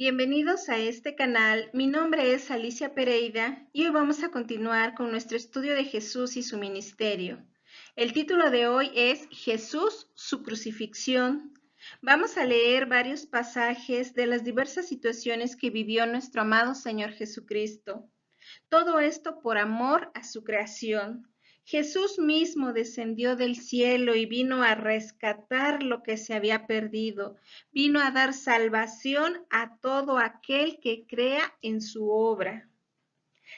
Bienvenidos a este canal. Mi nombre es Alicia Pereira y hoy vamos a continuar con nuestro estudio de Jesús y su ministerio. El título de hoy es Jesús, su crucifixión. Vamos a leer varios pasajes de las diversas situaciones que vivió nuestro amado Señor Jesucristo. Todo esto por amor a su creación. Jesús mismo descendió del cielo y vino a rescatar lo que se había perdido. Vino a dar salvación a todo aquel que crea en su obra.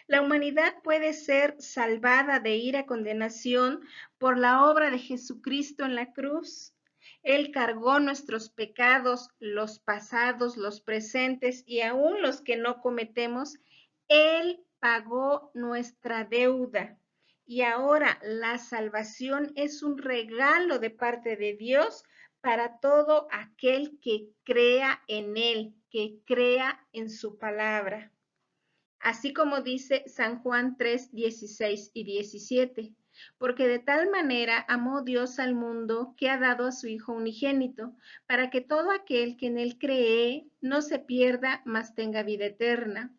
La humanidad puede ser salvada de ir a condenación por la obra de Jesucristo en la cruz. Él cargó nuestros pecados, los pasados, los presentes y aún los que no cometemos. Él pagó nuestra deuda. Y ahora la salvación es un regalo de parte de Dios para todo aquel que crea en Él, que crea en su palabra. Así como dice San Juan 3, 16 y 17, porque de tal manera amó Dios al mundo que ha dado a su Hijo unigénito, para que todo aquel que en él cree no se pierda, mas tenga vida eterna.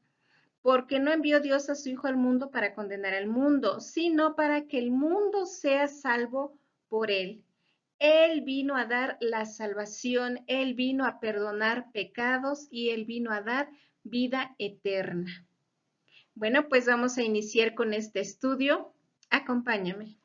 Porque no envió Dios a su Hijo al mundo para condenar al mundo, sino para que el mundo sea salvo por él. Él vino a dar la salvación, Él vino a perdonar pecados y Él vino a dar vida eterna. Bueno, pues vamos a iniciar con este estudio. Acompáñame.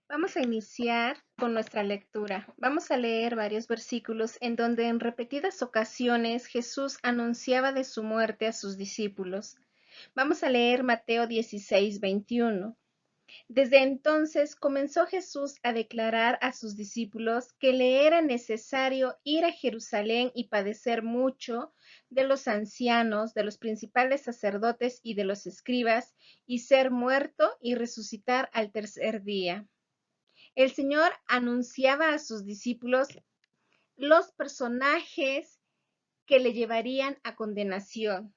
Vamos a iniciar con nuestra lectura. Vamos a leer varios versículos en donde en repetidas ocasiones Jesús anunciaba de su muerte a sus discípulos. Vamos a leer Mateo 16, 21. Desde entonces comenzó Jesús a declarar a sus discípulos que le era necesario ir a Jerusalén y padecer mucho de los ancianos, de los principales sacerdotes y de los escribas, y ser muerto y resucitar al tercer día. El Señor anunciaba a sus discípulos los personajes que le llevarían a condenación,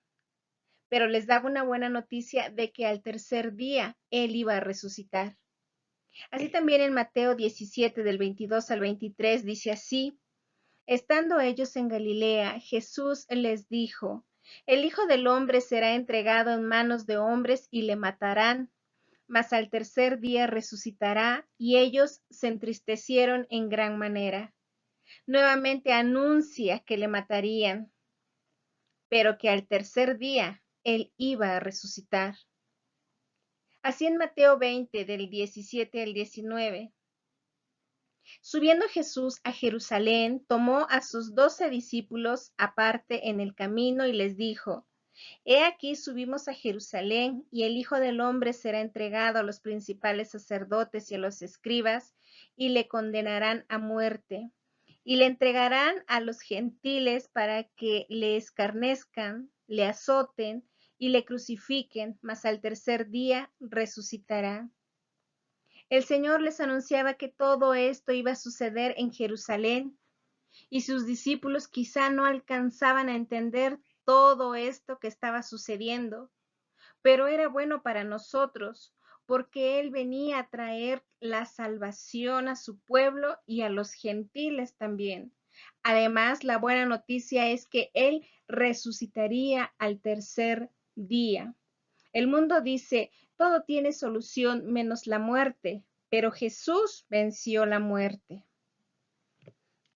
pero les daba una buena noticia de que al tercer día Él iba a resucitar. Así también en Mateo 17, del 22 al 23, dice así: Estando ellos en Galilea, Jesús les dijo: El Hijo del Hombre será entregado en manos de hombres y le matarán, mas al tercer día resucitará. Y ellos se entristecieron en gran manera. Nuevamente anuncia que le matarían, pero que al tercer día él iba a resucitar. Así en Mateo 20, del 17 al 19. Subiendo Jesús a Jerusalén, tomó a sus 12 discípulos aparte en el camino y les dijo: He aquí subimos a Jerusalén, y el Hijo del Hombre será entregado a los principales sacerdotes y a los escribas, y le condenarán a muerte, y le entregarán a los gentiles para que le escarnezcan, le azoten y le crucifiquen, mas al tercer día resucitará. El Señor les anunciaba que todo esto iba a suceder en Jerusalén, y sus discípulos quizá no alcanzaban a entender todo esto que estaba sucediendo, pero era bueno para nosotros, porque Él venía a traer la salvación a su pueblo y a los gentiles también. Además, la buena noticia es que Él resucitaría al tercer día. El mundo dice: todo tiene solución menos la muerte, pero Jesús venció la muerte.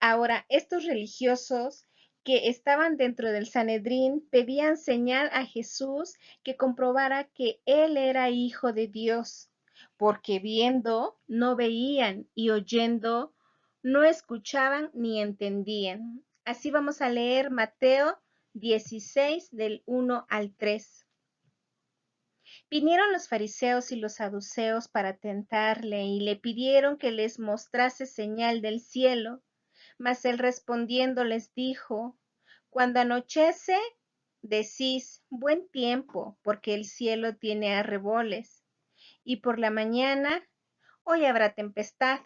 Ahora, estos religiosos que estaban dentro del Sanedrín pedían señal a Jesús que comprobara que Él era hijo de Dios, porque viendo no veían y oyendo no escuchaban ni entendían. Así vamos a leer Mateo 16 del 1 al 3. Vinieron los fariseos y los saduceos para tentarle y le pidieron que les mostrase señal del cielo. Mas él respondiendo les dijo: Cuando anochece, decís buen tiempo, porque el cielo tiene arreboles, y por la mañana, hoy habrá tempestad,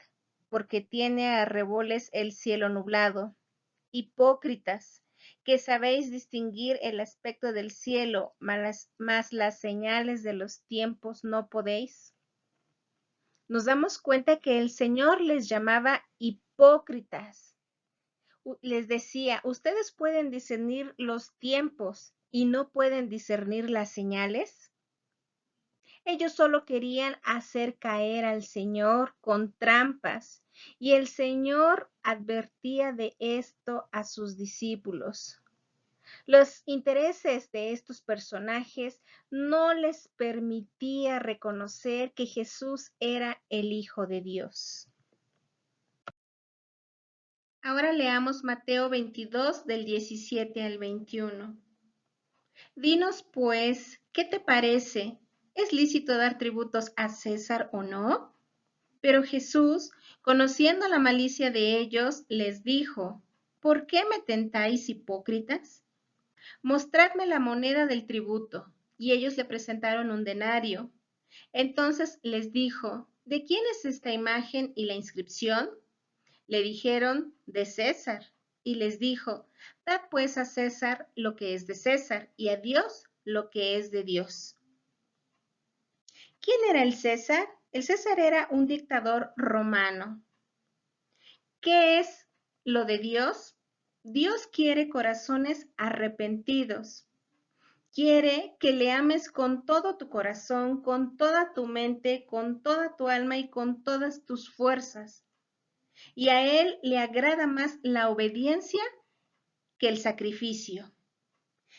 porque tiene arreboles el cielo nublado. Hipócritas, que sabéis distinguir el aspecto del cielo, mas las señales de los tiempos no podéis. Nos damos cuenta que el Señor les llamaba hipócritas. Les decía, ¿ustedes pueden discernir los tiempos y no pueden discernir las señales? Ellos solo querían hacer caer al Señor con trampas, y el Señor advertía de esto a sus discípulos. Los intereses de estos personajes no les permitía reconocer que Jesús era el Hijo de Dios. Ahora leamos Mateo 22 del 17 al 21. Dinos pues, ¿qué te parece? ¿Es lícito dar tributos a César o no? Pero Jesús, conociendo la malicia de ellos, les dijo, ¿por qué me tentáis, hipócritas? Mostradme la moneda del tributo. Y ellos le presentaron un denario. Entonces les dijo, ¿de quién es esta imagen y la inscripción? Le dijeron, de César. Y les dijo, dad pues a César lo que es de César y a Dios lo que es de Dios. ¿Quién era el César? El César era un dictador romano. ¿Qué es lo de Dios? Dios quiere corazones arrepentidos. Quiere que le ames con todo tu corazón, con toda tu mente, con toda tu alma y con todas tus fuerzas. Y a Él le agrada más la obediencia que el sacrificio.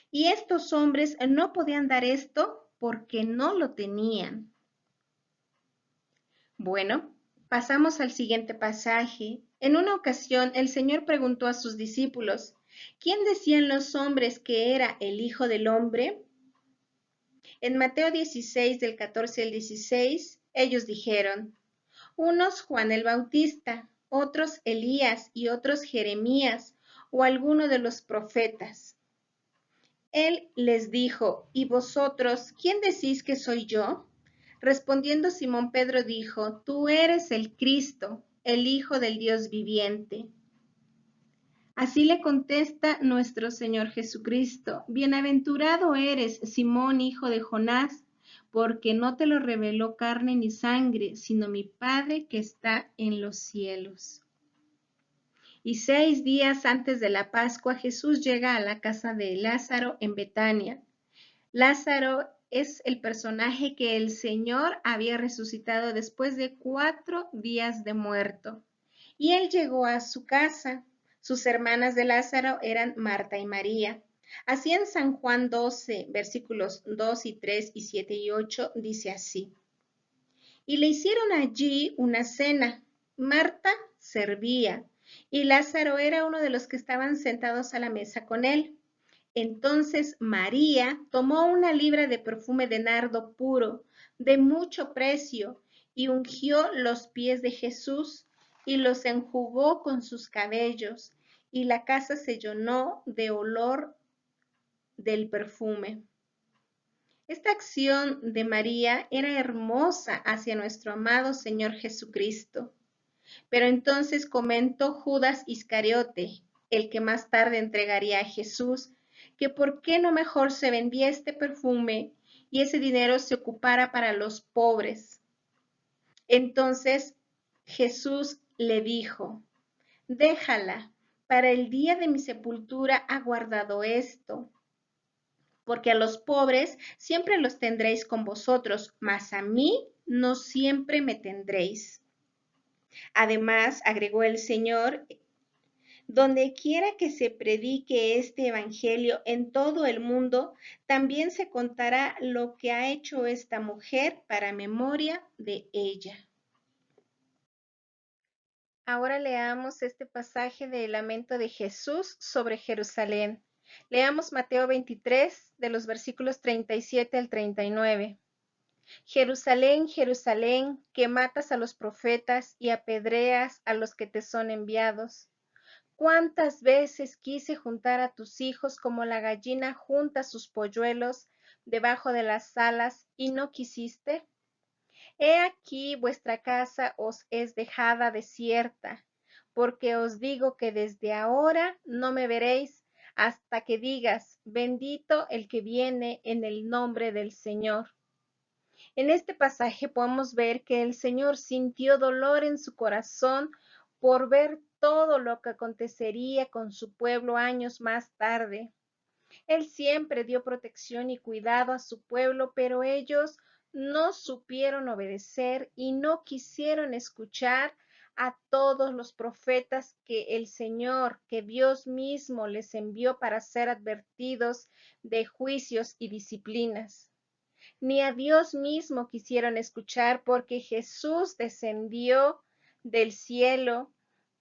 Y estos hombres no podían dar esto porque no lo tenían. Bueno, pasamos al siguiente pasaje. En una ocasión el Señor preguntó a sus discípulos, ¿quién decían los hombres que era el Hijo del Hombre? En Mateo 16, del 14 al 16, ellos dijeron, unos Juan el Bautista, otros Elías y otros Jeremías o alguno de los profetas. Él les dijo, ¿y vosotros quién decís que soy yo? Respondiendo Simón Pedro dijo, tú eres el Cristo, el Hijo del Dios viviente. Así le contesta nuestro Señor Jesucristo, bienaventurado eres, Simón, hijo de Jonás, porque no te lo reveló carne ni sangre, sino mi Padre que está en los cielos. Y 6 días antes de la Pascua, Jesús llega a la casa de Lázaro en Betania. Lázaro es el personaje que el Señor había resucitado después de 4 días de muerto. Y él llegó a su casa. Sus hermanas de Lázaro eran Marta y María. Así en San Juan 12, versículos 2 y 3 y 7 y 8, dice así. Y le hicieron allí una cena. Marta servía y Lázaro era uno de los que estaban sentados a la mesa con él. Entonces María tomó una libra de perfume de nardo puro, de mucho precio, y ungió los pies de Jesús y los enjugó con sus cabellos, y la casa se llenó de olor del perfume. Esta acción de María era hermosa hacia nuestro amado Señor Jesucristo. Pero entonces comentó Judas Iscariote, el que más tarde entregaría a Jesús, que por qué no mejor se vendía este perfume y ese dinero se ocupara para los pobres. Entonces Jesús le dijo, déjala, para el día de mi sepultura ha guardado esto, porque a los pobres siempre los tendréis con vosotros, mas a mí no siempre me tendréis. Además, agregó el Señor, donde quiera que se predique este evangelio en todo el mundo, también se contará lo que ha hecho esta mujer para memoria de ella. Ahora leamos este pasaje del lamento de Jesús sobre Jerusalén. Leamos Mateo 23, de los versículos 37 al 39. Jerusalén, Jerusalén, que matas a los profetas y apedreas a los que te son enviados. ¿Cuántas veces quise juntar a tus hijos como la gallina junta sus polluelos debajo de las alas y no quisiste? He aquí vuestra casa os es dejada desierta, porque os digo que desde ahora no me veréis hasta que digas, bendito el que viene en el nombre del Señor. En este pasaje podemos ver que el Señor sintió dolor en su corazón por ver todo lo que acontecería con su pueblo años más tarde. Él siempre dio protección y cuidado a su pueblo, pero ellos no supieron obedecer y no quisieron escuchar a todos los profetas que el Señor, que Dios mismo les envió para ser advertidos de juicios y disciplinas. Ni a Dios mismo quisieron escuchar porque Jesús descendió del cielo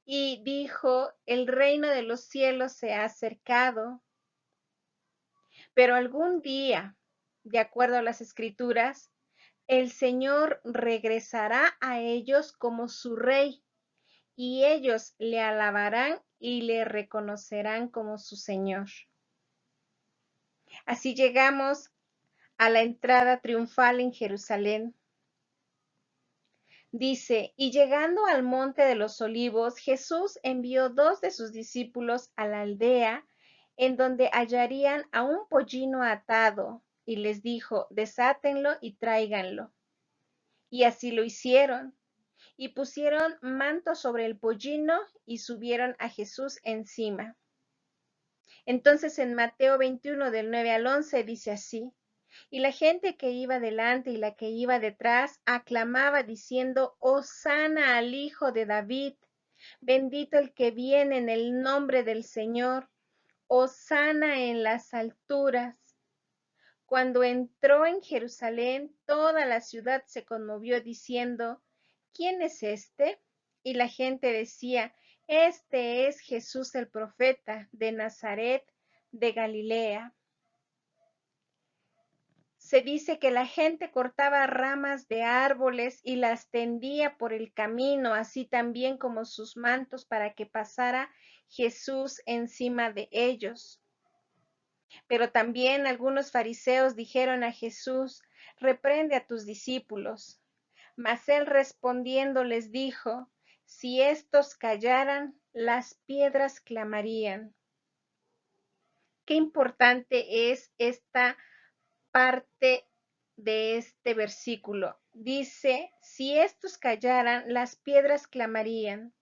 y dijo, el reino de los cielos se ha acercado. Pero algún día, de acuerdo a las Escrituras, el Señor regresará a ellos como su Rey, y ellos le alabarán y le reconocerán como su Señor. Así llegamos a la entrada triunfal en Jerusalén. Dice, y llegando al monte de los olivos, Jesús envió 2 de sus discípulos a la aldea en donde hallarían a un pollino atado, y les dijo, desátenlo y tráiganlo. Y así lo hicieron, y pusieron manto sobre el pollino y subieron a Jesús encima. Entonces en Mateo 21 del 9 al 11 dice así, y la gente que iba delante y la que iba detrás aclamaba diciendo, Hosana al Hijo de David, bendito el que viene en el nombre del Señor, Hosana en las alturas. Cuando entró en Jerusalén, toda la ciudad se conmovió diciendo, ¿quién es este? Y la gente decía, este es Jesús el profeta de Nazaret de Galilea. Se dice que la gente cortaba ramas de árboles y las tendía por el camino, así también como sus mantos para que pasara Jesús encima de ellos. Pero también algunos fariseos dijeron a Jesús, reprende a tus discípulos. Mas él respondiendo les dijo, si estos callaran, las piedras clamarían. Qué importante es esta parte de este versículo. Dice, si estos callaran, las piedras clamarían.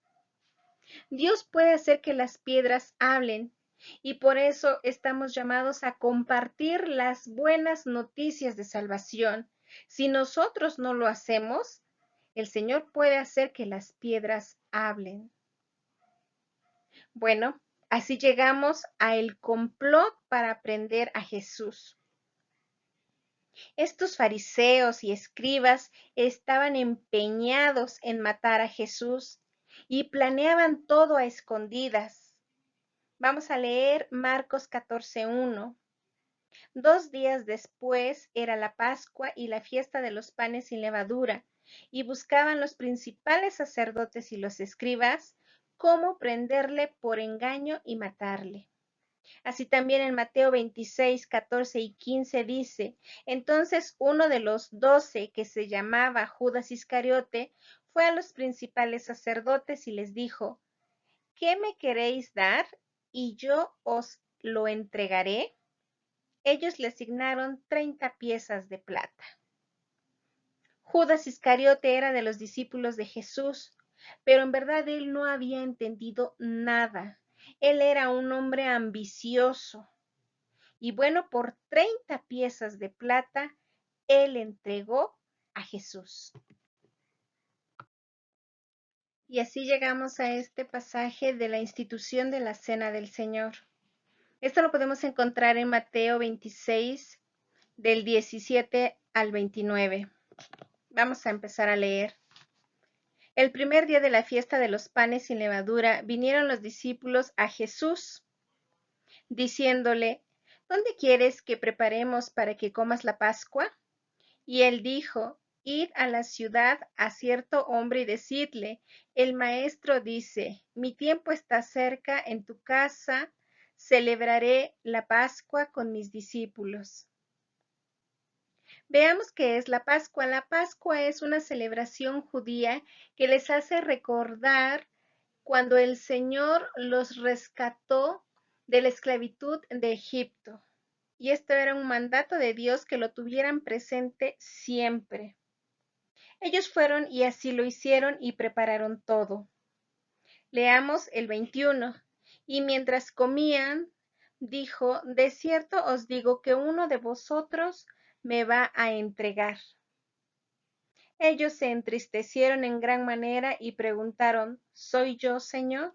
Dios puede hacer que las piedras hablen y por eso estamos llamados a compartir las buenas noticias de salvación. Si nosotros no lo hacemos, el Señor puede hacer que las piedras hablen. Bueno, así llegamos a el complot para prender a Jesús. Estos fariseos y escribas estaban empeñados en matar a Jesús y planeaban todo a escondidas. Vamos a leer Marcos 14:1. 2 días después era la Pascua y la fiesta de los panes sin levadura, y buscaban los principales sacerdotes y los escribas cómo prenderle por engaño y matarle. Así también en Mateo 26, 14 y 15 dice, entonces uno de los 12, que se llamaba Judas Iscariote, fue a los principales sacerdotes y les dijo, ¿qué me queréis dar? Y yo os lo entregaré. Ellos le asignaron 30 piezas de plata. Judas Iscariote era de los discípulos de Jesús, pero en verdad él no había entendido nada. Él era un hombre ambicioso. Y bueno, por 30 piezas de plata, él entregó a Jesús. Y así llegamos a este pasaje de la institución de la Cena del Señor. Esto lo podemos encontrar en Mateo 26, del 17 al 29. Vamos a empezar a leer. El primer día de la fiesta de los panes sin levadura, vinieron los discípulos a Jesús, diciéndole, ¿dónde quieres que preparemos para que comas la Pascua? Y él dijo, id a la ciudad a cierto hombre y decidle, el maestro dice, mi tiempo está cerca, en tu casa celebraré la Pascua con mis discípulos. Veamos qué es la Pascua. La Pascua es una celebración judía que les hace recordar cuando el Señor los rescató de la esclavitud de Egipto. Y esto era un mandato de Dios que lo tuvieran presente siempre. Ellos fueron y así lo hicieron y prepararon todo. Leamos el 21. Y mientras comían, dijo, de cierto os digo que uno de vosotros me va a entregar. Ellos se entristecieron en gran manera y preguntaron, ¿soy yo, Señor?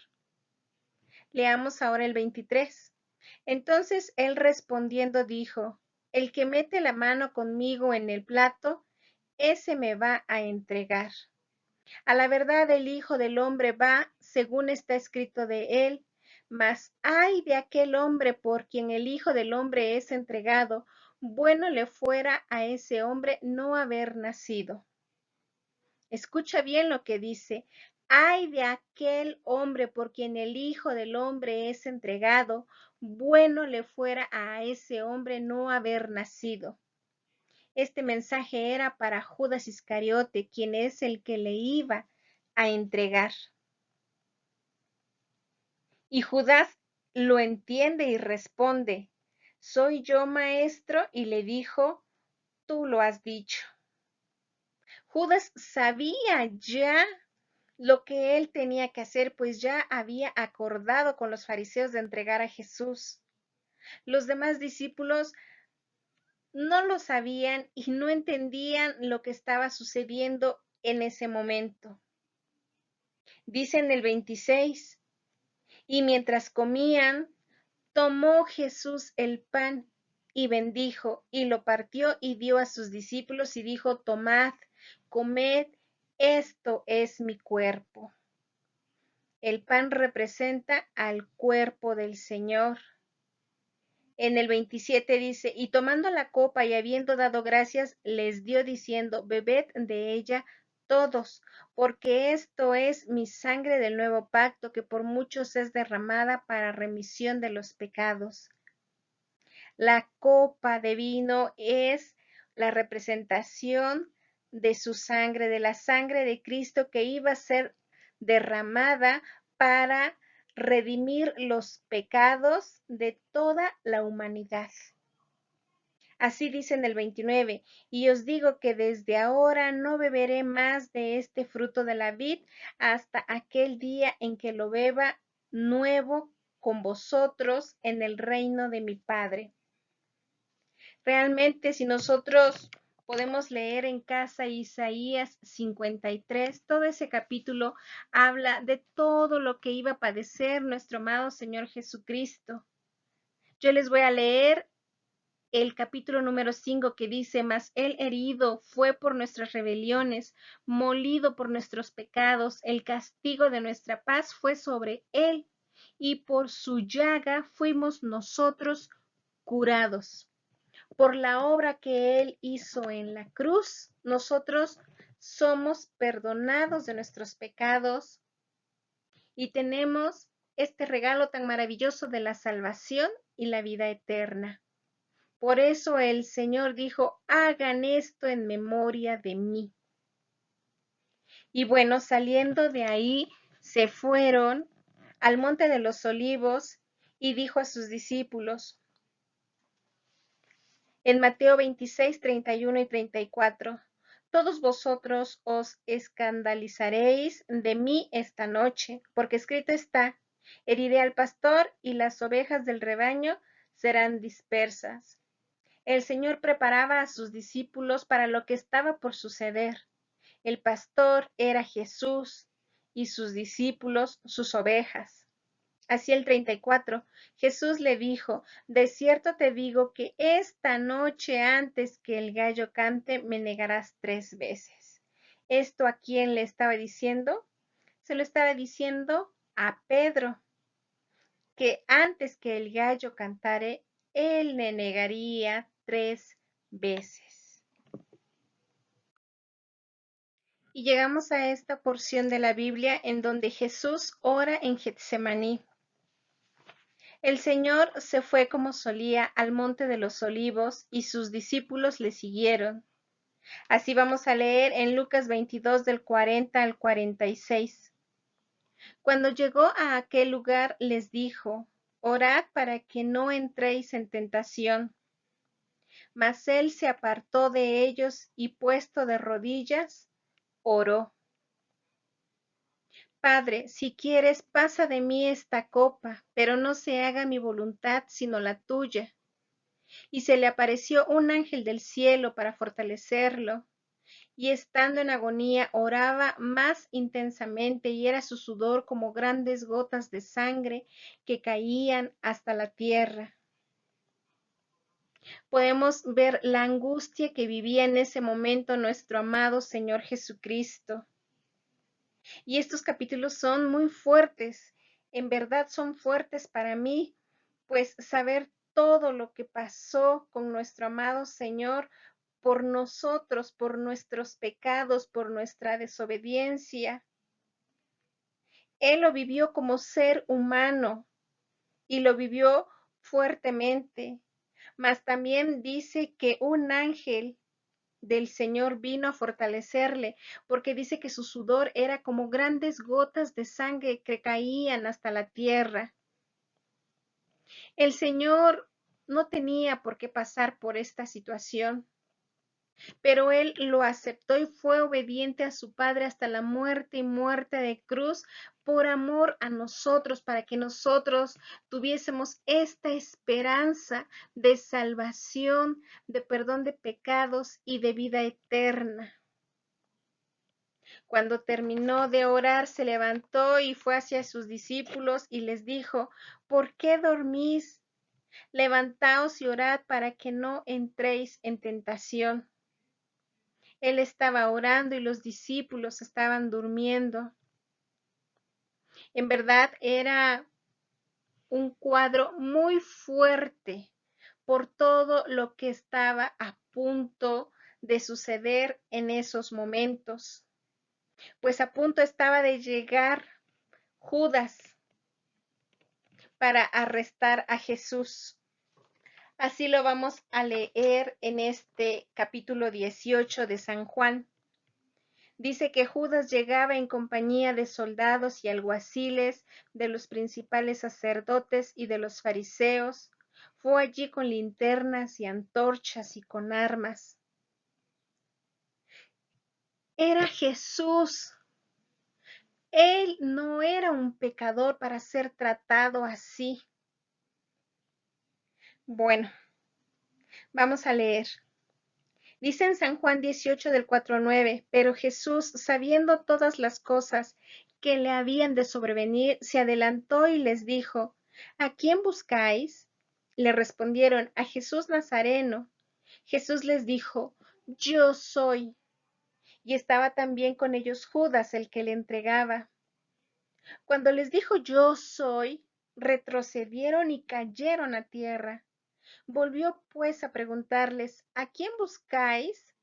Leamos ahora el 23. Entonces él respondiendo dijo, el que mete la mano conmigo en el plato, ese me va a entregar. A la verdad el Hijo del Hombre va, según está escrito de él, mas ay de aquel hombre por quien el Hijo del Hombre es entregado, bueno le fuera a ese hombre no haber nacido. Escucha bien lo que dice. Ay de aquel hombre por quien el Hijo del Hombre es entregado, bueno le fuera a ese hombre no haber nacido. Este mensaje era para Judas Iscariote, quien es el que le iba a entregar. Y Judas lo entiende y responde, soy yo, maestro, y le dijo, tú lo has dicho. Judas sabía ya lo que él tenía que hacer, pues ya había acordado con los fariseos de entregar a Jesús. Los demás discípulos no lo sabían y no entendían lo que estaba sucediendo en ese momento. Dice en el 26, y mientras comían, tomó Jesús el pan y bendijo y lo partió y dio a sus discípulos y dijo, tomad, comed, esto es mi cuerpo. El pan representa al cuerpo del Señor. En el 27 dice, y tomando la copa y habiendo dado gracias, les dio diciendo, bebed de ella todos, porque esto es mi sangre del nuevo pacto, que por muchos es derramada para remisión de los pecados. La copa de vino es la representación de su sangre, de la sangre de Cristo que iba a ser derramada para redimir los pecados de toda la humanidad. Así dice en el 29, y os digo que desde ahora no beberé más de este fruto de la vid hasta aquel día en que lo beba nuevo con vosotros en el reino de mi Padre. Realmente, si nosotros podemos leer en casa Isaías 53, todo ese capítulo habla de todo lo que iba a padecer nuestro amado Señor Jesucristo. Yo les voy a leer el capítulo número 5 que dice, mas él herido fue por nuestras rebeliones, molido por nuestros pecados, el castigo de nuestra paz fue sobre él, y por su llaga fuimos nosotros curados. Por la obra que él hizo en la cruz, nosotros somos perdonados de nuestros pecados y tenemos este regalo tan maravilloso de la salvación y la vida eterna. Por eso el Señor dijo, hagan esto en memoria de mí. Y bueno, saliendo de ahí, se fueron al monte de los olivos y dijo a sus discípulos, en Mateo 26, 31 y 34, todos vosotros os escandalizaréis de mí esta noche, porque escrito está, heriré al pastor y las ovejas del rebaño serán dispersas. El Señor preparaba a sus discípulos para lo que estaba por suceder. El pastor era Jesús y sus discípulos sus ovejas. Así el 34, Jesús le dijo, de cierto te digo que esta noche antes que el gallo cante me negarás 3 veces. ¿Esto a quién le estaba diciendo? Se lo estaba diciendo a Pedro, que antes que el gallo cantare, él le negaría 3 veces. Y llegamos a esta porción de la Biblia en donde Jesús ora en Getsemaní. El Señor se fue como solía al monte de los olivos y sus discípulos le siguieron. Así vamos a leer en Lucas 22 del 40 al 46. Cuando llegó a aquel lugar les dijo, orad para que no entréis en tentación. Mas él se apartó de ellos y puesto de rodillas, oró. Padre, si quieres, pasa de mí esta copa, pero no se haga mi voluntad, sino la tuya. Y se le apareció un ángel del cielo para fortalecerlo, y estando en agonía oraba más intensamente, y era su sudor como grandes gotas de sangre que caían hasta la tierra. Podemos ver la angustia que vivía en ese momento nuestro amado Señor Jesucristo. Y estos capítulos son muy fuertes, en verdad son fuertes para mí, pues saber todo lo que pasó con nuestro amado Señor por nosotros, por nuestros pecados, por nuestra desobediencia. Él lo vivió como ser humano y lo vivió fuertemente, mas también dice que un ángel del Señor vino a fortalecerle, porque dice que su sudor era como grandes gotas de sangre que caían hasta la tierra. El Señor no tenía por qué pasar por esta situación, pero Él lo aceptó y fue obediente a su Padre hasta la muerte y muerte de cruz por amor a nosotros, para que nosotros tuviésemos esta esperanza de salvación, de perdón de pecados y de vida eterna. Cuando terminó de orar, se levantó y fue hacia sus discípulos y les dijo: ¿Por qué dormís? Levantaos y orad para que no entréis en tentación. Él estaba orando y los discípulos estaban durmiendo. En verdad era un cuadro muy fuerte por todo lo que estaba a punto de suceder en esos momentos, pues a punto estaba de llegar Judas para arrestar a Jesús. Así lo vamos a leer en este capítulo 18 de San Juan. Dice que Judas llegaba en compañía de soldados y alguaciles, de los principales sacerdotes y de los fariseos. Fue allí con linternas y antorchas y con armas. Era Jesús. Él no era un pecador para ser tratado así. Bueno, vamos a leer. Dice en San Juan 18 del 4 al 9, pero Jesús, sabiendo todas las cosas que le habían de sobrevenir, se adelantó y les dijo: ¿A quién buscáis? Le respondieron: a Jesús Nazareno. Jesús les dijo: Yo soy. Y estaba también con ellos Judas, el que le entregaba. Cuando les dijo: Yo soy, retrocedieron y cayeron a tierra. Volvió pues a preguntarles: ¿A quién buscáis?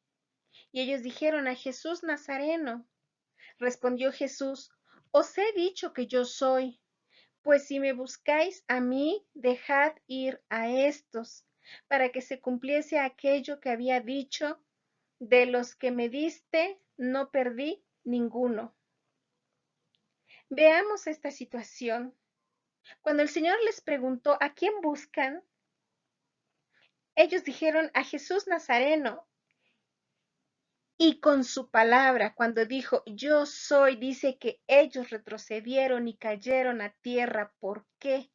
Y ellos dijeron: a Jesús Nazareno. Respondió Jesús: os he dicho que yo soy. Pues si me buscáis a mí, dejad ir a estos, para que se cumpliese aquello que había dicho: de los que me diste, no perdí ninguno. Veamos esta situación. Cuando el Señor les preguntó: ¿a quién buscan? Ellos dijeron: a Jesús Nazareno. Y con su palabra, cuando dijo: yo soy, dice que ellos retrocedieron y cayeron a tierra. ¿Por qué?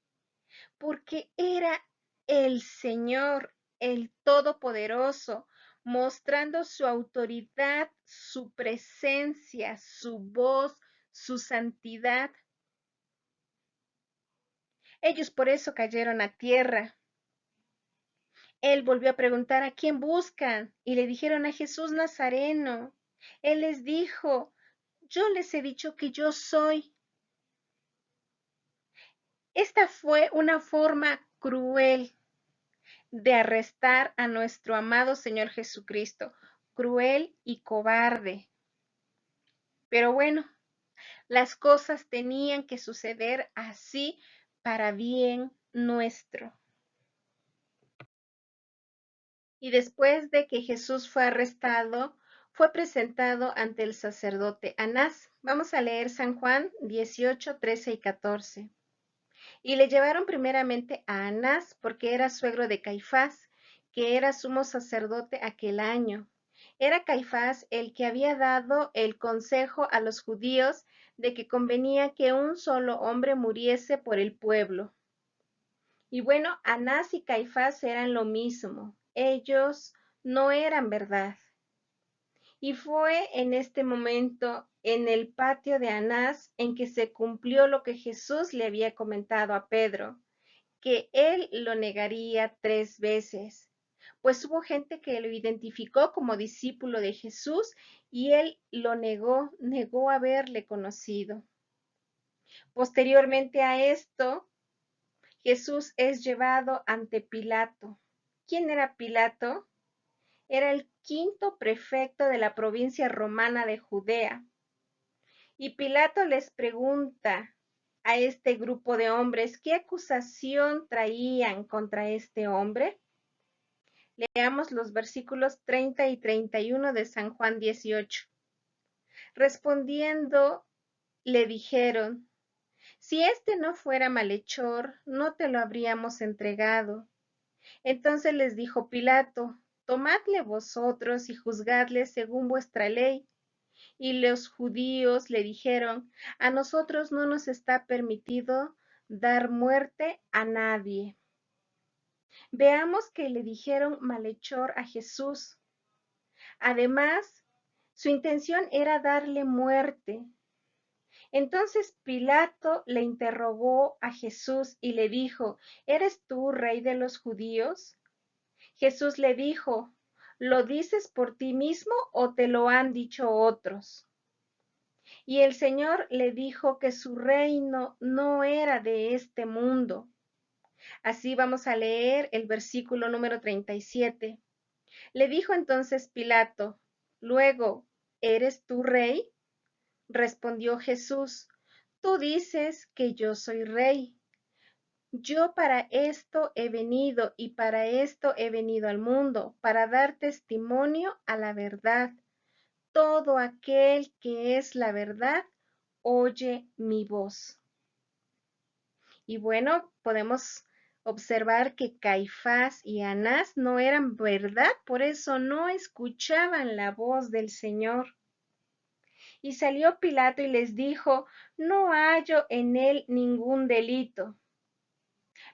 Porque era el Señor, el Todopoderoso, mostrando su autoridad, su presencia, su voz, su santidad. Ellos por eso cayeron a tierra. Él volvió a preguntar: ¿a quién buscan? Y le dijeron: a Jesús Nazareno. Él les dijo: yo les he dicho que yo soy. Esta fue una forma cruel de arrestar a nuestro amado Señor Jesucristo, cruel y cobarde. Pero bueno, las cosas tenían que suceder así para bien nuestro. Y después de que Jesús fue arrestado, fue presentado ante el sacerdote Anás. Vamos a leer San Juan 18, 13 y 14. Y le llevaron primeramente a Anás, porque era suegro de Caifás, que era sumo sacerdote aquel año. Era Caifás el que había dado el consejo a los judíos de que convenía que un solo hombre muriese por el pueblo. Y bueno, Anás y Caifás eran lo mismo. Ellos no eran verdad. Y fue en este momento, en el patio de Anás, en que se cumplió lo que Jesús le había comentado a Pedro, que él lo negaría 3 veces. Pues hubo gente que lo identificó como discípulo de Jesús y él lo negó haberle conocido. Posteriormente a esto, Jesús es llevado ante Pilato. ¿Quién era Pilato? Era el quinto prefecto de la provincia romana de Judea. Y Pilato les pregunta a este grupo de hombres qué acusación traían contra este hombre. Leamos los versículos 30 y 31 de San Juan 18. Respondiendo, le dijeron: si este no fuera malhechor, no te lo habríamos entregado. Entonces les dijo Pilato: tomadle vosotros y juzgadle según vuestra ley. Y los judíos le dijeron: a nosotros no nos está permitido dar muerte a nadie. Veamos que le dijeron malhechor a Jesús. Además, su intención era darle muerte. Entonces Pilato le interrogó a Jesús y le dijo: ¿eres tú rey de los judíos? Jesús le dijo: ¿lo dices por ti mismo o te lo han dicho otros? Y el Señor le dijo que su reino no era de este mundo. Así vamos a leer el versículo número 37. Le dijo entonces Pilato: luego, ¿eres tú rey? Respondió Jesús: tú dices que yo soy rey. Yo para esto he venido y para esto he venido al mundo, para dar testimonio a la verdad. Todo aquel que es la verdad oye mi voz. Y bueno, podemos observar que Caifás y Anás no eran verdad, por eso no escuchaban la voz del Señor. Y salió Pilato y les dijo: no hallo en él ningún delito.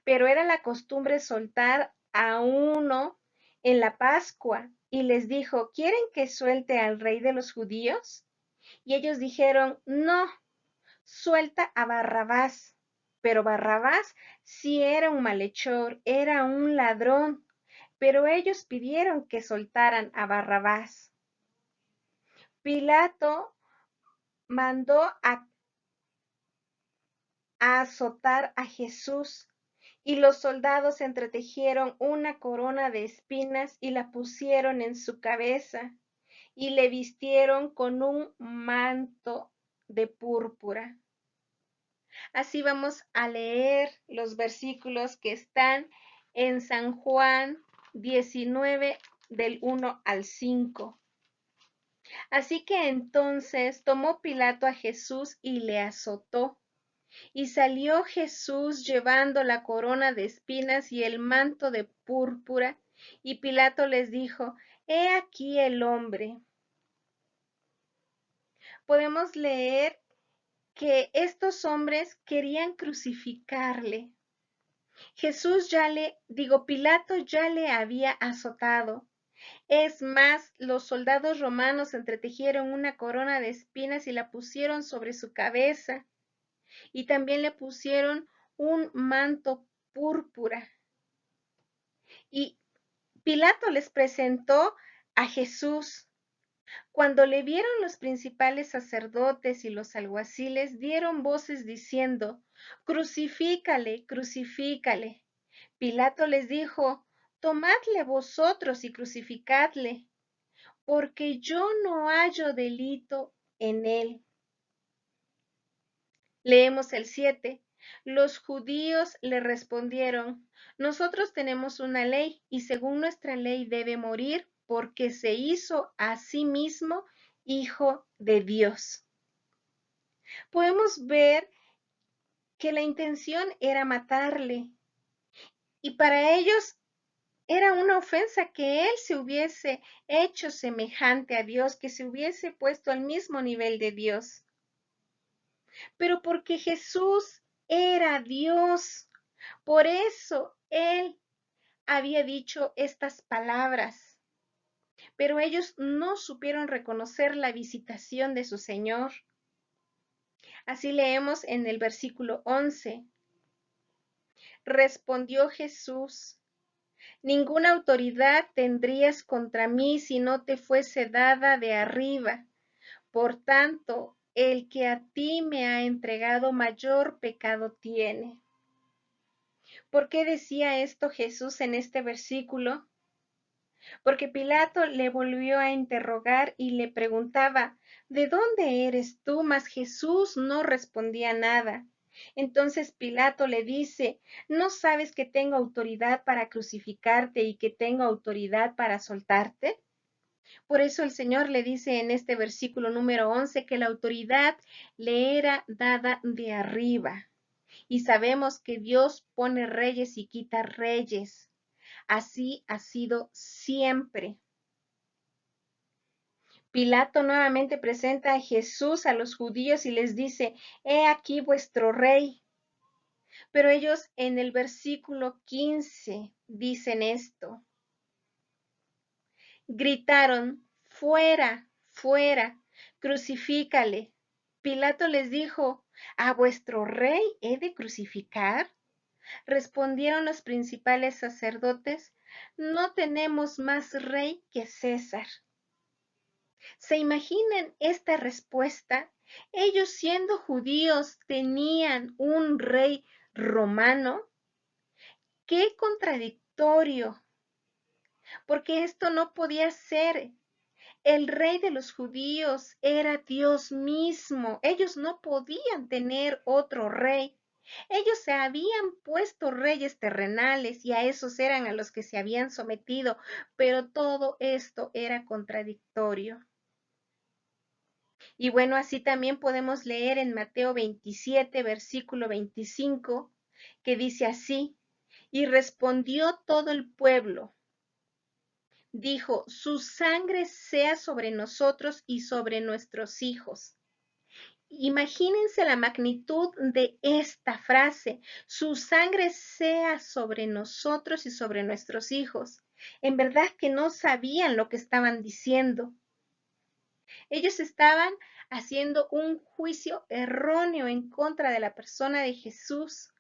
Pero era la costumbre soltar a uno en la Pascua, y les dijo: ¿quieren que suelte al rey de los judíos? Y ellos dijeron: no, suelta a Barrabás. Pero Barrabás sí era un malhechor, era un ladrón, pero ellos pidieron que soltaran a Barrabás. Pilato mandó a azotar a Jesús, y los soldados entretejieron una corona de espinas y la pusieron en su cabeza, y le vistieron con un manto de púrpura. Así vamos a leer los versículos que están en San Juan 19 del 1 al 5. Así que entonces tomó Pilato a Jesús y le azotó. Y salió Jesús llevando la corona de espinas y el manto de púrpura. Y Pilato les dijo: he aquí el hombre. Podemos leer que estos hombres querían crucificarle. Pilato ya le había azotado. Es más, los soldados romanos entretejieron una corona de espinas y la pusieron sobre su cabeza, y también le pusieron un manto púrpura. Y Pilato les presentó a Jesús. Cuando le vieron los principales sacerdotes y los alguaciles, dieron voces diciendo: crucifícale, crucifícale. Pilato les dijo: tomadle vosotros y crucificadle, porque yo no hallo delito en él. Leemos el 7. Los judíos le respondieron: nosotros tenemos una ley, y según nuestra ley debe morir, porque se hizo a sí mismo hijo de Dios. Podemos ver que la intención era matarle, y para ellos era una ofensa que él se hubiese hecho semejante a Dios, que se hubiese puesto al mismo nivel de Dios. pero porque Jesús era Dios. Por eso Él había dicho estas palabras. Pero ellos no supieron reconocer la visitación de su Señor. Así leemos en el versículo 11. Respondió Jesús: ninguna autoridad tendrías contra mí si no te fuese dada de arriba. Por tanto, el que a ti me ha entregado mayor pecado tiene. ¿Por qué decía esto Jesús en este versículo? Porque Pilato le volvió a interrogar y le preguntaba: ¿de dónde eres tú? Mas Jesús no respondía nada. Entonces Pilato le dice: ¿no sabes que tengo autoridad para crucificarte y que tengo autoridad para soltarte? Por eso el Señor le dice en este versículo número 11 que la autoridad le era dada de arriba. Y sabemos que Dios pone reyes y quita reyes. Así ha sido siempre. Pilato nuevamente presenta a Jesús a los judíos y les dice: he aquí vuestro rey. Pero ellos en el versículo 15 dicen esto: gritaron: fuera, fuera, crucifícale. Pilato les dijo: ¿a vuestro rey he de crucificar? Respondieron los principales sacerdotes: no tenemos más rey que César. ¿Se imaginan esta respuesta? Ellos, siendo judíos, tenían un rey romano. ¡Qué contradictorio! Porque esto no podía ser. El rey de los judíos era Dios mismo. Ellos no podían tener otro rey. Ellos se habían puesto reyes terrenales y a esos eran a los que se habían sometido, pero todo esto era contradictorio. Y bueno, así también podemos leer en Mateo 27, versículo 25, que dice así: y respondió todo el pueblo, dijo: su sangre sea sobre nosotros y sobre nuestros hijos. Imagínense la magnitud de esta frase: su sangre sea sobre nosotros y sobre nuestros hijos. En verdad que no sabían lo que estaban diciendo. Ellos estaban haciendo un juicio erróneo en contra de la persona de Jesús.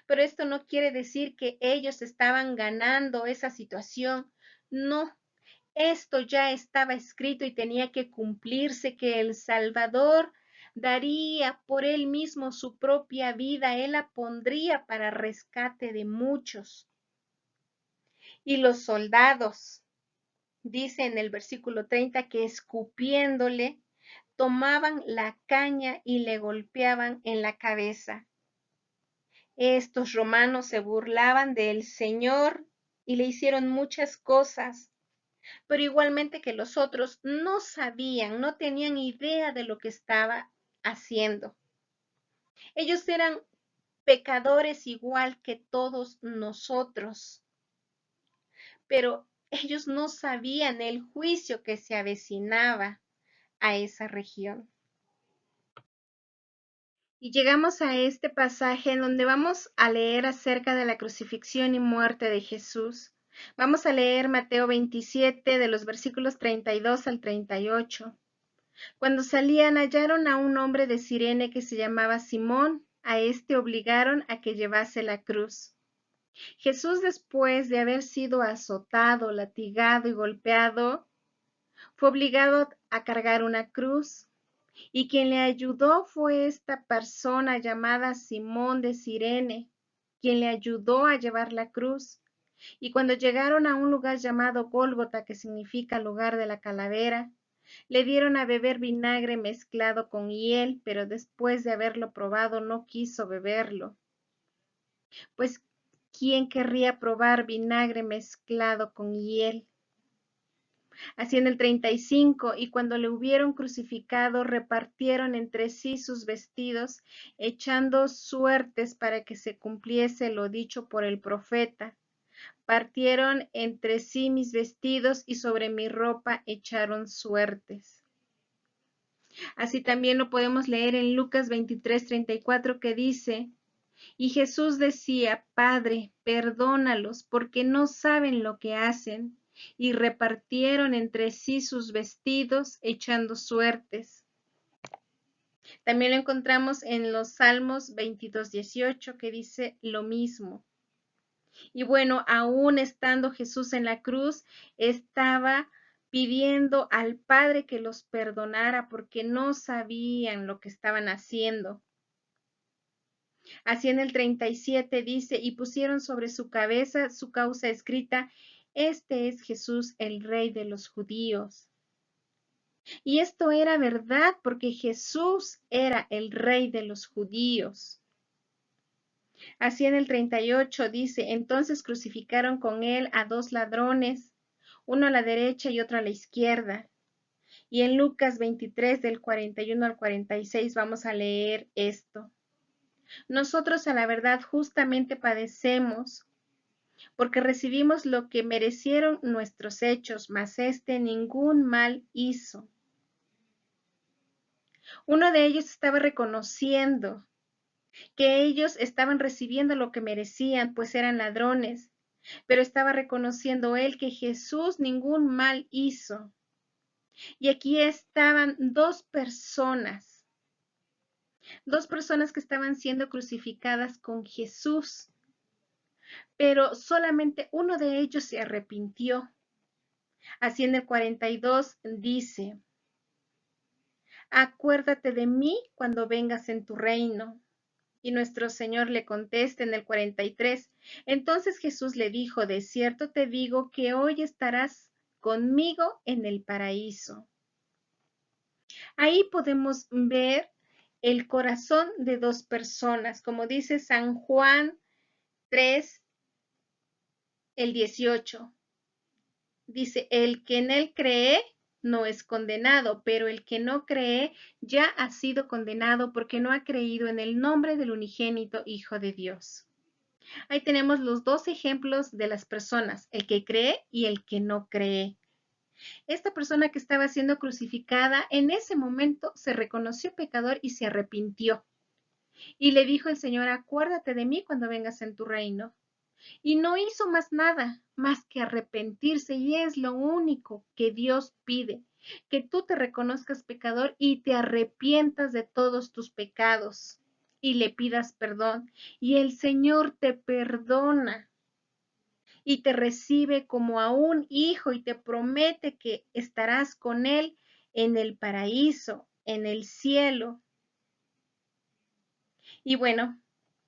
Pero esto no quiere decir que ellos estaban ganando esa situación. No, esto ya estaba escrito y tenía que cumplirse, que el Salvador daría por él mismo su propia vida. Él la pondría para rescate de muchos. Y los soldados, dice en el versículo 30, que escupiéndole, tomaban la caña y le golpeaban en la cabeza. Estos romanos se burlaban del Señor y le hicieron muchas cosas, pero igualmente que los otros no sabían, no tenían idea de lo que estaba haciendo. Ellos eran pecadores igual que todos nosotros, pero ellos no sabían el juicio que se avecinaba a esa región. Y llegamos a este pasaje en donde vamos a leer acerca de la crucifixión y muerte de Jesús. Vamos a leer Mateo 27 de los versículos 32 al 38. Cuando salían hallaron a un hombre de Cirene que se llamaba Simón. A este obligaron a que llevase la cruz. Jesús, después de haber sido azotado, latigado y golpeado, fue obligado a cargar una cruz. Y quien le ayudó fue esta persona llamada Simón de Cirene, quien le ayudó a llevar la cruz. Y cuando llegaron a un lugar llamado Gólgota, que significa lugar de la calavera, le dieron a beber vinagre mezclado con hiel, pero después de haberlo probado no quiso beberlo. Pues, ¿quién querría probar vinagre mezclado con hiel? Así en el 35, y cuando le hubieron crucificado, repartieron entre sí sus vestidos, echando suertes para que se cumpliese lo dicho por el profeta. Partieron entre sí mis vestidos y sobre mi ropa echaron suertes. Así también lo podemos leer en Lucas 23:34 que dice, y Jesús decía, Padre, perdónalos, porque no saben lo que hacen. Y repartieron entre sí sus vestidos, echando suertes. También lo encontramos en los Salmos 22:18, que dice lo mismo. Y bueno, aún estando Jesús en la cruz, estaba pidiendo al Padre que los perdonara porque no sabían lo que estaban haciendo. Así en el 37 dice, y pusieron sobre su cabeza su causa escrita, este es Jesús, el Rey de los judíos. Y esto era verdad porque Jesús era el Rey de los judíos. Así en el 38 dice, entonces crucificaron con él a dos ladrones, uno a la derecha y otro a la izquierda. Y en Lucas 23 del 41 al 46 vamos a leer esto. Nosotros a la verdad justamente padecemos, porque recibimos lo que merecieron nuestros hechos, mas este ningún mal hizo. Uno de ellos estaba reconociendo que ellos estaban recibiendo lo que merecían, pues eran ladrones, pero estaba reconociendo él que Jesús ningún mal hizo. Y aquí estaban dos personas que estaban siendo crucificadas con Jesús, pero solamente uno de ellos se arrepintió. Así en el 42 dice, acuérdate de mí cuando vengas en tu reino. Y nuestro Señor le contesta en el 43, entonces Jesús le dijo, de cierto te digo que hoy estarás conmigo en el paraíso. Ahí podemos ver el corazón de dos personas, como dice San Juan 3, el 18. Dice, el que en él cree no es condenado, pero el que no cree ya ha sido condenado porque no ha creído en el nombre del unigénito Hijo de Dios. Ahí tenemos los dos ejemplos de las personas, el que cree y el que no cree. Esta persona que estaba siendo crucificada en ese momento se reconoció pecador y se arrepintió. Y le dijo el Señor, acuérdate de mí cuando vengas en tu reino. Y no hizo más nada, más que arrepentirse, y es lo único que Dios pide, que tú te reconozcas pecador y te arrepientas de todos tus pecados y le pidas perdón. Y el Señor te perdona y te recibe como a un hijo y te promete que estarás con Él en el paraíso, en el cielo. Y bueno,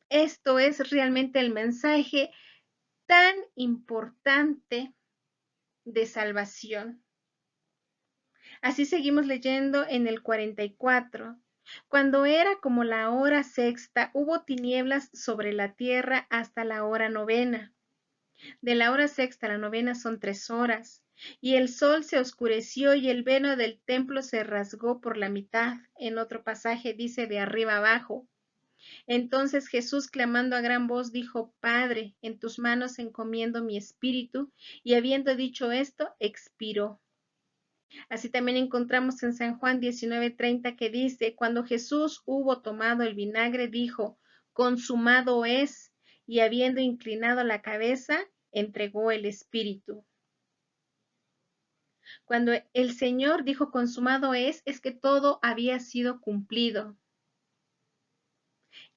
esto es realmente el mensaje tan importante de salvación. Así seguimos leyendo en el 44. Cuando era como la hora sexta, hubo tinieblas sobre la tierra hasta la hora novena. De la hora sexta a la novena son 3 horas. Y el sol se oscureció y el velo del templo se rasgó por la mitad. En otro pasaje dice de arriba abajo. Entonces Jesús, clamando a gran voz, dijo, Padre, en tus manos encomiendo mi espíritu, y habiendo dicho esto, expiró. Así también encontramos en San Juan 19:30 que dice, cuando Jesús hubo tomado el vinagre, dijo, consumado es, y habiendo inclinado la cabeza, entregó el espíritu. Cuando el Señor dijo consumado es que todo había sido cumplido.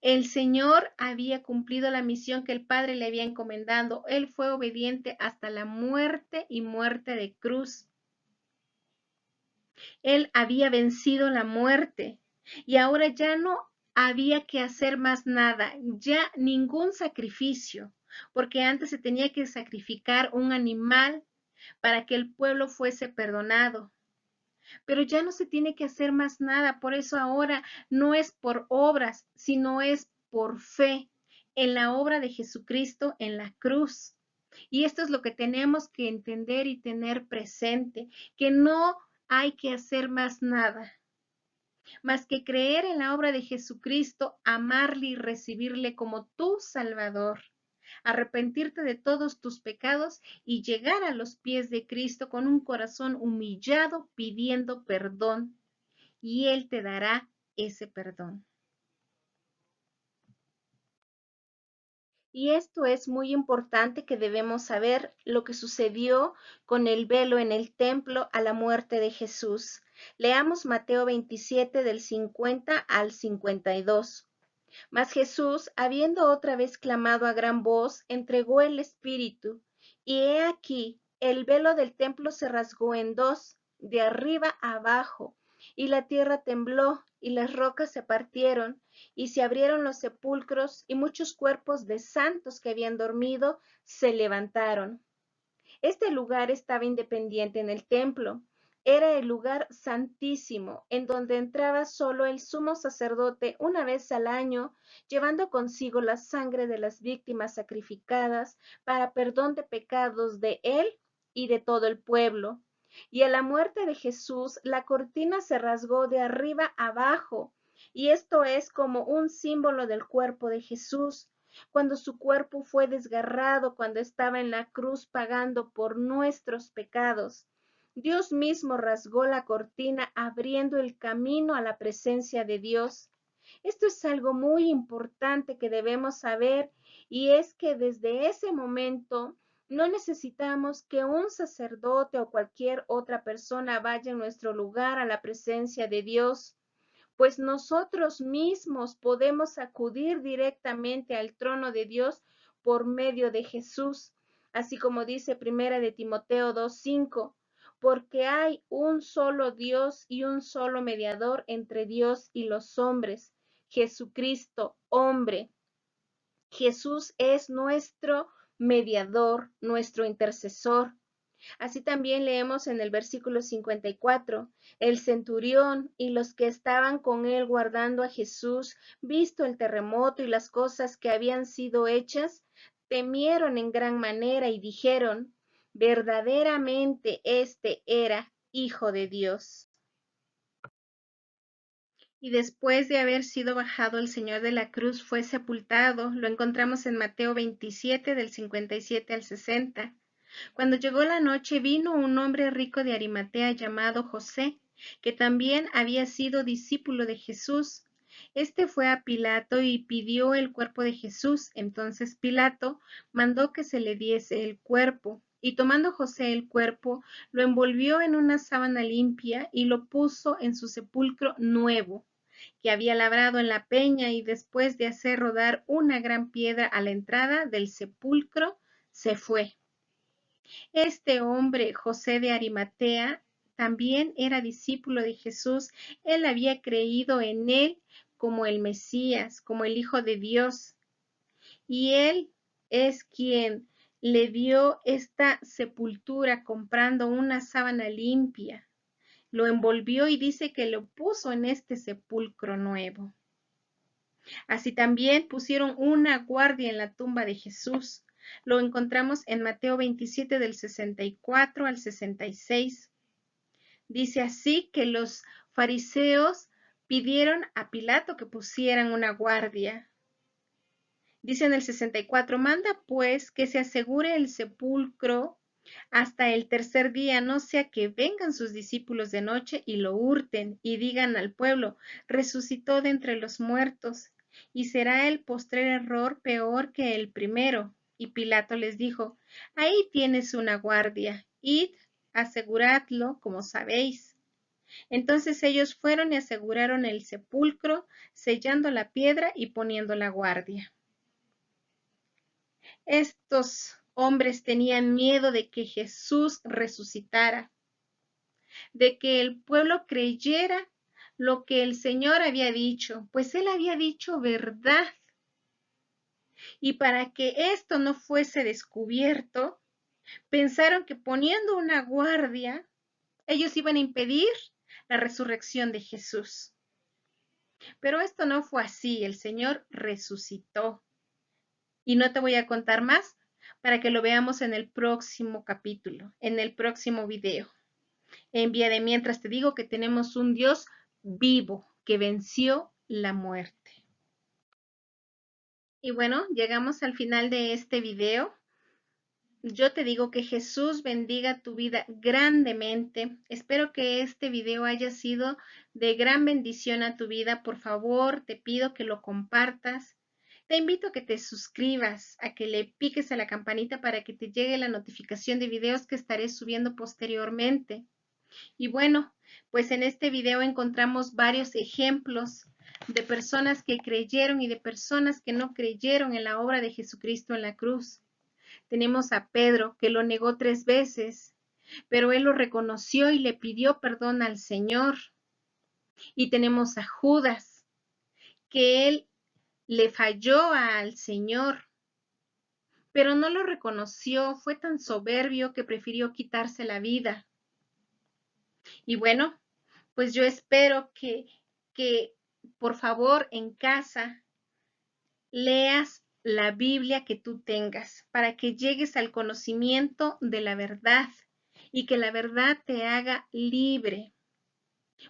El Señor había cumplido la misión que el Padre le había encomendado. Él fue obediente hasta la muerte y muerte de cruz. Él había vencido la muerte y ahora ya no había que hacer más nada, ya ningún sacrificio, porque antes se tenía que sacrificar un animal para que el pueblo fuese perdonado. Pero ya no se tiene que hacer más nada, por eso ahora no es por obras, sino es por fe en la obra de Jesucristo en la cruz. Y esto es lo que tenemos que entender y tener presente, que no hay que hacer más nada, más que creer en la obra de Jesucristo, amarle y recibirle como tu Salvador, arrepentirte de todos tus pecados y llegar a los pies de Cristo con un corazón humillado pidiendo perdón. y Él te dará ese perdón. Y esto es muy importante que debemos saber lo que sucedió con el velo en el templo a la muerte de Jesús. Leamos Mateo 27 del 50 al 52. Mas Jesús, habiendo otra vez clamado a gran voz, entregó el Espíritu. Y he aquí, el velo del templo se rasgó en dos, de arriba a abajo, y la tierra tembló, y las rocas se partieron, y se abrieron los sepulcros, y muchos cuerpos de santos que habían dormido se levantaron. Este lugar estaba independiente en el templo. Era el lugar santísimo, en donde entraba solo el sumo sacerdote una vez al año, llevando consigo la sangre de las víctimas sacrificadas para perdón de pecados de él y de todo el pueblo. Y a la muerte de Jesús, la cortina se rasgó de arriba abajo, y esto es como un símbolo del cuerpo de Jesús cuando su cuerpo fue desgarrado, cuando estaba en la cruz pagando por nuestros pecados. Dios mismo rasgó la cortina, abriendo el camino a la presencia de Dios. Esto es algo muy importante que debemos saber, y es que desde ese momento no necesitamos que un sacerdote o cualquier otra persona vaya en nuestro lugar a la presencia de Dios, pues nosotros mismos podemos acudir directamente al trono de Dios por medio de Jesús, así como dice Primera de Timoteo 2:5, porque hay un solo Dios y un solo mediador entre Dios y los hombres, Jesucristo, hombre. Jesús es nuestro mediador, nuestro intercesor. Así también leemos en el versículo 54, el centurión y los que estaban con él guardando a Jesús, visto el terremoto y las cosas que habían sido hechas, temieron en gran manera y dijeron, verdaderamente este era Hijo de Dios. Y después de haber sido bajado el Señor de la cruz, fue sepultado. Lo encontramos en Mateo 27, del 57 al 60. Cuando llegó la noche, vino un hombre rico de Arimatea llamado José, que también había sido discípulo de Jesús. Este fue a Pilato y pidió el cuerpo de Jesús. Entonces Pilato mandó que se le diese el cuerpo. Y tomando José el cuerpo, lo envolvió en una sábana limpia y lo puso en su sepulcro nuevo, que había labrado en la peña, y después de hacer rodar una gran piedra a la entrada del sepulcro, se fue. Este hombre, José de Arimatea, también era discípulo de Jesús. Él había creído en él como el Mesías, como el Hijo de Dios. Y él es quien le dio esta sepultura comprando una sábana limpia. Lo envolvió y dice que lo puso en este sepulcro nuevo. Así también pusieron una guardia en la tumba de Jesús. Lo encontramos en Mateo 27 del 64 al 66. Dice así que los fariseos pidieron a Pilato que pusieran una guardia. Dice en el 64, manda pues que se asegure el sepulcro hasta el tercer día, no sea que vengan sus discípulos de noche y lo hurten y digan al pueblo, resucitó de entre los muertos, y será el postrer error peor que el primero. Y Pilato les dijo, ahí tienes una guardia, id, aseguradlo como sabéis. Entonces ellos fueron y aseguraron el sepulcro, sellando la piedra y poniendo la guardia. Estos hombres tenían miedo de que Jesús resucitara, de que el pueblo creyera lo que el Señor había dicho, pues Él había dicho verdad. Y para que esto no fuese descubierto, pensaron que poniendo una guardia, ellos iban a impedir la resurrección de Jesús. Pero esto no fue así, el Señor resucitó. Y no te voy a contar más para que lo veamos en el próximo capítulo, en el próximo video. En vía de mientras te digo que tenemos un Dios vivo que venció la muerte. Y bueno, llegamos al final de este video. Yo te digo que Jesús bendiga tu vida grandemente. Espero que este video haya sido de gran bendición a tu vida. Por favor, te pido que lo compartas. Te invito a que te suscribas, a que le piques a la campanita para que te llegue la notificación de videos que estaré subiendo posteriormente. Y bueno, pues en este video encontramos varios ejemplos de personas que creyeron y de personas que no creyeron en la obra de Jesucristo en la cruz. Tenemos a Pedro, que lo negó 3 veces, pero él lo reconoció y le pidió perdón al Señor. Y tenemos a Judas, que él le falló al Señor, pero no lo reconoció, fue tan soberbio que prefirió quitarse la vida. Y bueno, pues yo espero que por favor en casa leas la Biblia que tú tengas para que llegues al conocimiento de la verdad y que la verdad te haga libre.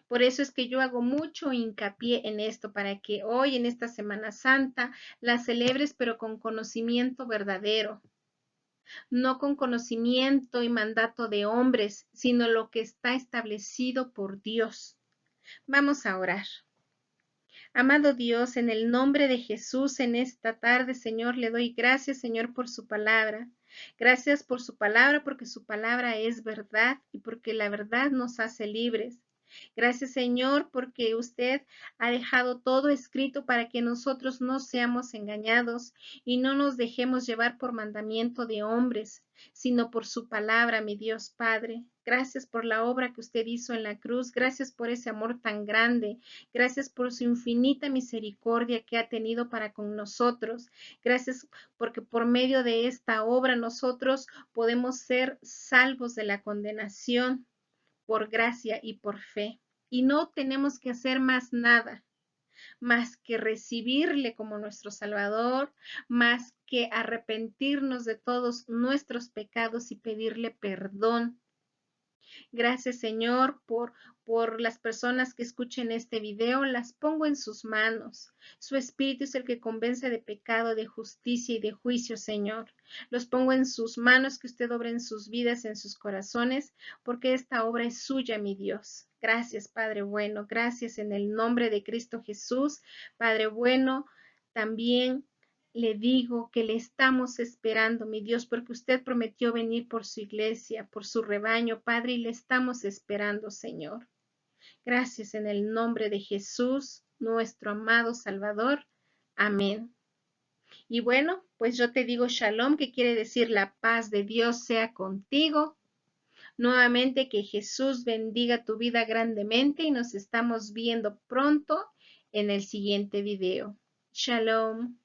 Por eso es que yo hago mucho hincapié en esto, para que hoy en esta Semana Santa la celebres, pero con conocimiento verdadero, no con conocimiento y mandato de hombres, sino lo que está establecido por Dios. Vamos a orar. Amado Dios, en el nombre de Jesús, en esta tarde, Señor, le doy gracias, Señor, por su palabra. Gracias por su palabra, porque su palabra es verdad y porque la verdad nos hace libres. Gracias, Señor, porque usted ha dejado todo escrito para que nosotros no seamos engañados y no nos dejemos llevar por mandamiento de hombres, sino por su palabra, mi Dios Padre. Gracias por la obra que usted hizo en la cruz. Gracias por ese amor tan grande. Gracias por su infinita misericordia que ha tenido para con nosotros. Gracias porque por medio de esta obra nosotros podemos ser salvos de la condenación por gracia y por fe. Y no tenemos que hacer más nada, más que recibirle como nuestro Salvador, más que arrepentirnos de todos nuestros pecados y pedirle perdón. Gracias, Señor, por las personas que escuchen este video. Las pongo en sus manos. Su Espíritu es el que convence de pecado, de justicia y de juicio, Señor. Los pongo en sus manos, que usted obre en sus vidas, en sus corazones, porque esta obra es suya, mi Dios. Gracias, Padre bueno. Gracias en el nombre de Cristo Jesús. Padre bueno, también le digo que le estamos esperando, mi Dios, porque usted prometió venir por su iglesia, por su rebaño, Padre, y le estamos esperando, Señor. Gracias en el nombre de Jesús, nuestro amado Salvador. Amén. Y bueno, pues yo te digo shalom, que quiere decir la paz de Dios sea contigo. Nuevamente que Jesús bendiga tu vida grandemente y nos estamos viendo pronto en el siguiente video. Shalom.